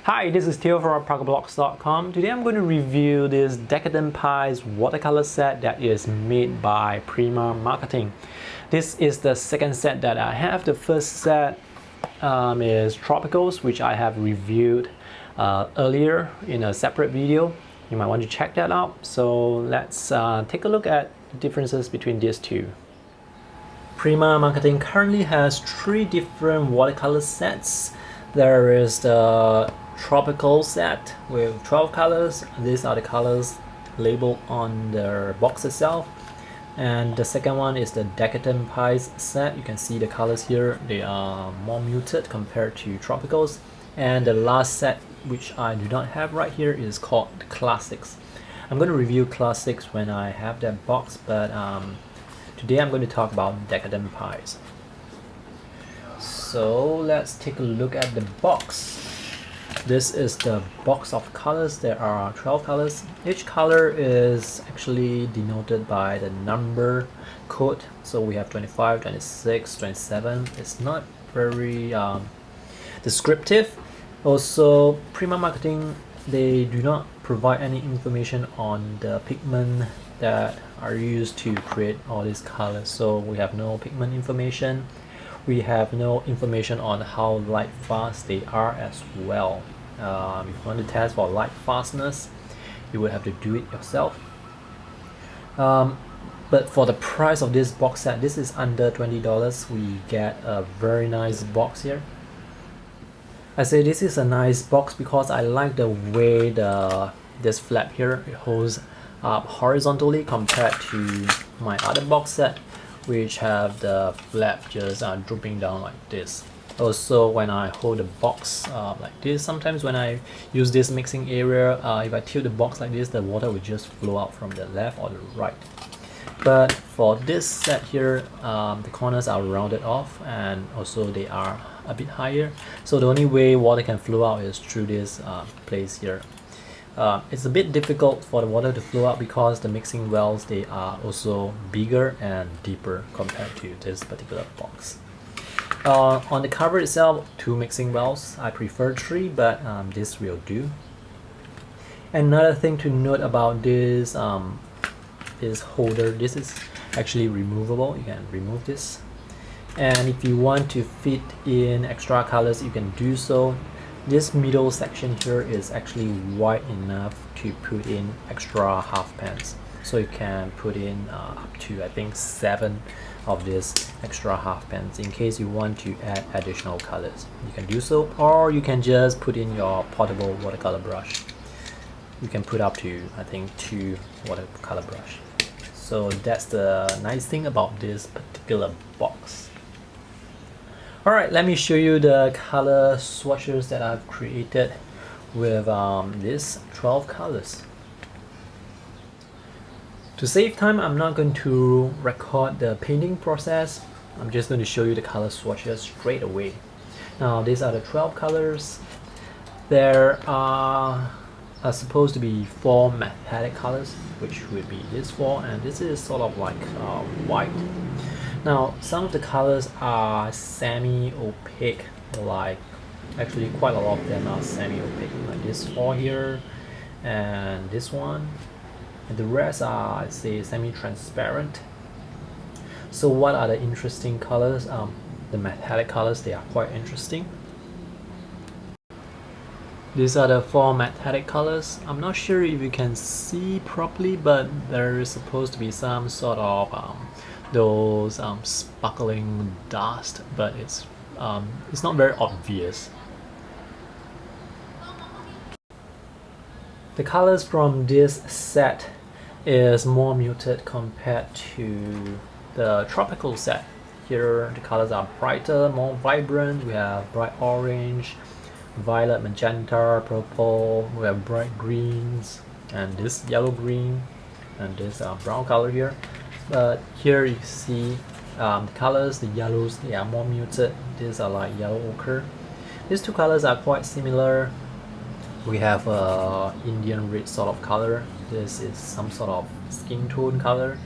Hi, this is Theo from PragaBlocks.com. Today I'm going to review this Decadent Pies watercolor set that is made by Prima Marketing. This is the second set that I have. The first set is Tropicals, which I have reviewed earlier in a separate video. You might want to check that out. So let's take a look at the differences between these two. Prima Marketing currently has 3 different watercolor sets. There is the Tropical set with 12 colors. These are the colors labeled on the box itself. And the second one is the Decadent Pies set. You can see the colors here, they are more muted compared to Tropicals. And the last set, which I do not have right here, is called the Classics. I'm going to review Classics when I have that box, but today I'm going to talk about Decadent Pies. So let's take a look at the box. This is the box of colors. There are 12 colors. Each color is actually denoted by the number code. So we have 25, 26, 27. It's not very descriptive. Also, Prima Marketing, they do not provide any information on the pigment that are used to create all these colors. So we have no pigment information. We have no information on how light fast they are as well. If you want to test for light fastness, you would have to do it yourself. But for the price of this box set, this is under $20. We get a very nice box here. I say this is a nice box because I like the way this flap here, it holds up horizontally compared to my other box set, which have the flap just drooping down like this. Also, when I hold the box like this, sometimes when I use this mixing area, if I tilt the box like this, the water will just flow out from the left or the right. But for this set here, the corners are rounded off and also they are a bit higher. So the only way water can flow out is through this place here. It's a bit difficult for the water to flow out because the mixing wells, they are also bigger and deeper compared to this particular box. On the cover itself, 2 mixing wells. I prefer 3, but this will do. Another thing to note about this holder, this is actually removable. You can remove this. And if you want to fit in extra colors, you can do so. This middle section here is actually wide enough to put in extra half pans. So you can put in up to, I think, 7 of these extra half pans in case you want to add additional colors. You can do so, or you can just put in your portable watercolor brush. You can put up to, I think, 2 watercolor brush. So that's the nice thing about this particular box. Alright, let me show you the color swatches that I've created with these 12 colors. To save time, I'm not going to record the painting process. I'm just going to show you the color swatches straight away. Now, these are the 12 colors. There are supposed to be 4 metallic colors, which would be this 4, and this is sort of like white. Now, some of the colors are semi-opaque, like actually quite a lot of them are semi-opaque, like this 4 here and this one. And the rest are, I'd say, semi-transparent. So what are the interesting colors? The metallic colors, they are quite interesting. These are the 4 metallic colors. I'm not sure if you can see properly, but there is supposed to be some sort of those sparkling dust, but it's not very obvious. The colors from this set is more muted compared to the Tropical set. Here the colors are brighter, more vibrant. We have bright orange, violet, magenta, purple. We have bright greens and this yellow green and this brown color here. But here you see the colors, the yellows, they are more muted. These are like yellow ochre. These 2 colors are quite similar. We have Indian red sort of color. This is some sort of skin tone color.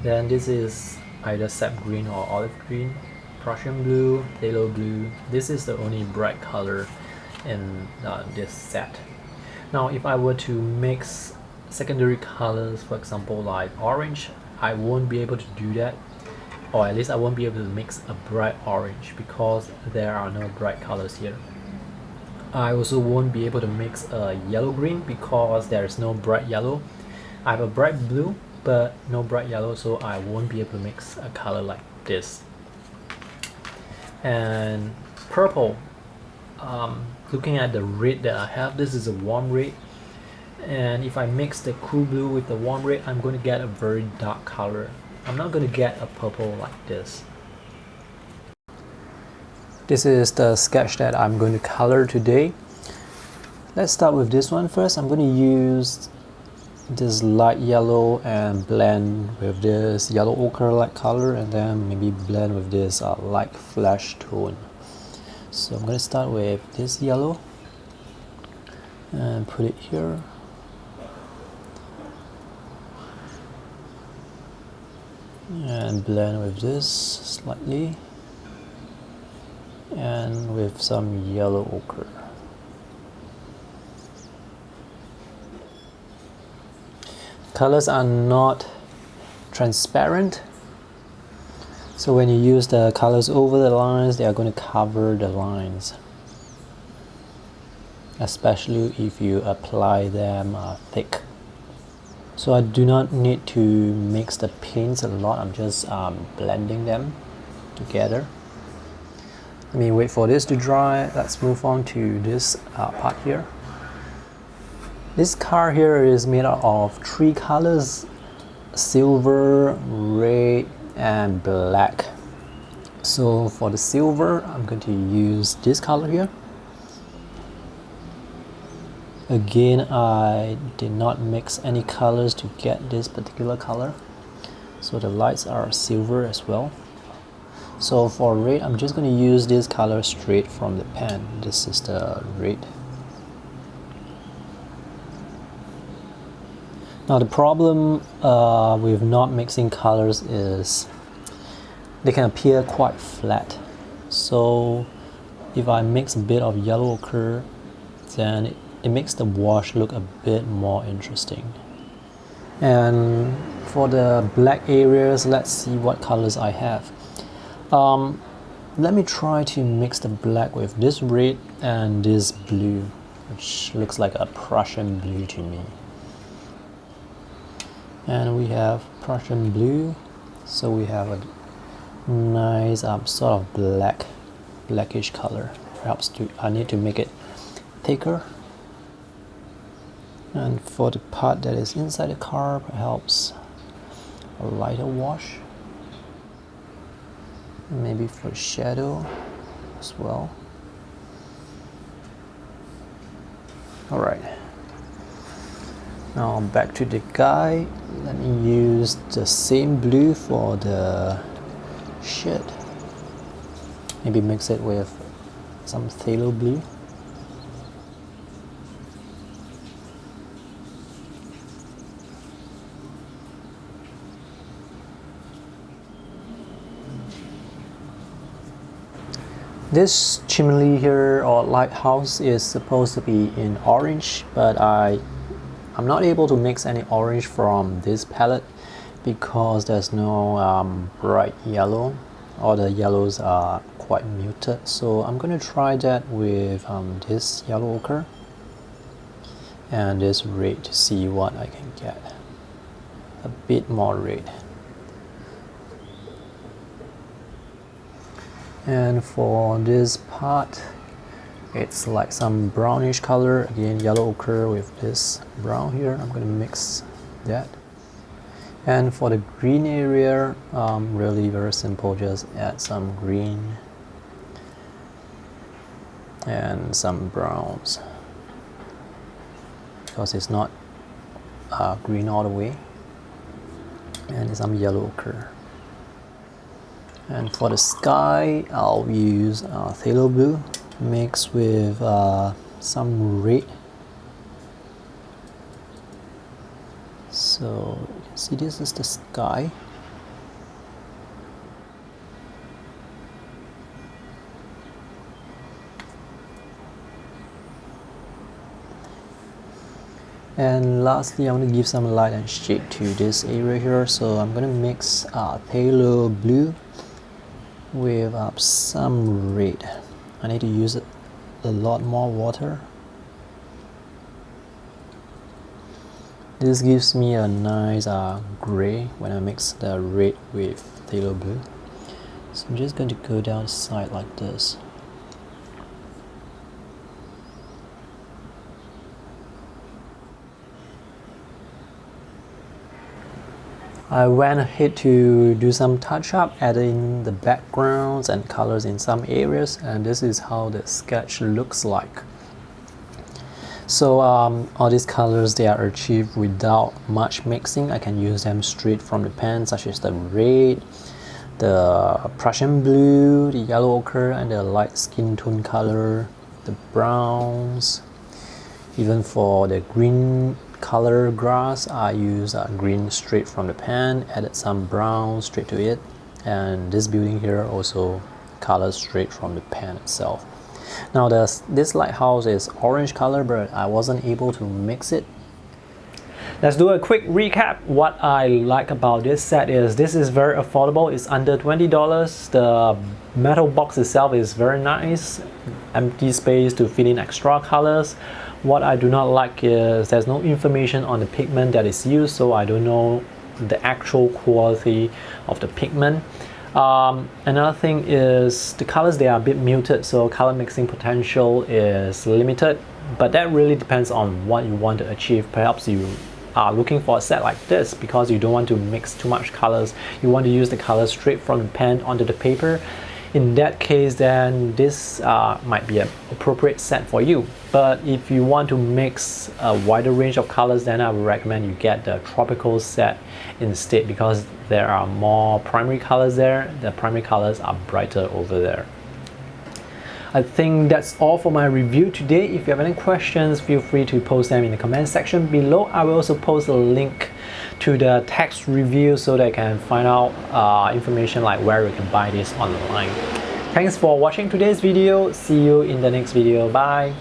Then this is either sap green or olive green. Prussian blue, phthalo blue. This is the only bright color in this set. Now if I were to mix secondary colors, for example like orange, I won't be able to do that, or at least I won't be able to mix a bright orange because there are no bright colors here. I also won't be able to mix a yellow green because there is no bright yellow. I have a bright blue but no bright yellow, so I won't be able to mix a color like this. And purple, looking at the red that I have, this is a warm red, and if I mix the cool blue with the warm red, I'm going to get a very dark color. I'm not going to get a purple like this. This is the sketch that I'm going to color today. Let's start with this one first. I'm going to use this light yellow and blend with this yellow ochre like color, and then maybe blend with this light flesh tone. So I'm going to start with this yellow and put it here. And blend with this slightly, and with some yellow ochre. Colors are not transparent, so when you use the colors over the lines, they are going to cover the lines, especially if you apply them thick. So I do not need to mix the paints a lot, I'm just blending them together. Let me wait for this to dry. Let's move on to this part here. This car here is made out of 3 colors: silver, red, and black. So for the silver, I'm going to use this color here. Again, I did not mix any colors to get this particular color, so the lights are silver as well. So for red, I'm just going to use this color straight from the pen. This is the red. Now the problem with not mixing colors is they can appear quite flat. So if I mix a bit of yellow ochre, then it makes the wash look a bit more interesting. And for the black areas, let's see what colors I have. Let me try to mix the black with this red and this blue, which looks like a Prussian blue to me. And we have Prussian blue, so we have a nice sort of blackish color. Perhaps I need to make it thicker. And for the part that is inside the car, perhaps a lighter wash. Maybe for shadow as well. Alright. Now back to the guy. Let me use the same blue for the shirt. Maybe mix it with some phthalo blue. This chimney here, or lighthouse, is supposed to be in orange, but I'm not able to mix any orange from this palette because there's no bright yellow. All the yellows are quite muted, so I'm going to try that with this yellow ochre and this red to see what I can get. A bit more red. And for this part, it's like some brownish color. Again, yellow ochre with this brown here. I'm going to mix that. And for the green area, really very simple. Just add some green and some browns because it's not green all the way. And some yellow ochre. And for the sky, I'll use phthalo blue mixed with some red. So you can see this is the sky. And lastly, I want to give some light and shade to this area here, so I'm going to mix phthalo blue with some red. I need to use a lot more water. This gives me a nice gray when I mix the red with phthalo blue. So I'm just going to go down the side like this. I went ahead to do some touch-up, adding the backgrounds and colors in some areas, and this is how the sketch looks like. So all these colors, they are achieved without much mixing. I can use them straight from the pen, such as the red, the Prussian blue, the yellow ochre, and the light skin tone color, the browns. Even for the green color grass, I use green straight from the pen, added some brown straight to it, and this building here also color straight from the pen itself. Now this lighthouse is orange color, but I wasn't able to mix it. Let's do a quick recap. What I like about this set is this is very affordable. It's under $20. The metal box itself is very nice, empty space to fit in extra colors. What I do not like is there's no information on the pigment that is used, so I don't know the actual quality of the pigment. Another thing is the colors, they are a bit muted, so color mixing potential is limited, but that really depends on what you want to achieve. Perhaps you are looking for a set like this because you don't want to mix too much colors. You want to use the colors straight from the pen onto the paper. In that case, then this might be an appropriate set for you. But if you want to mix a wider range of colors, then I would recommend you get the tropical set instead, because there are more primary colors there. The primary colors are brighter over there. I think that's all for my review today. If you have any questions, feel free to post them in the comment section below. I will also post a link to the text review so that you can find out information like where you can buy this online. Thanks for watching today's video. See you in the next video. Bye.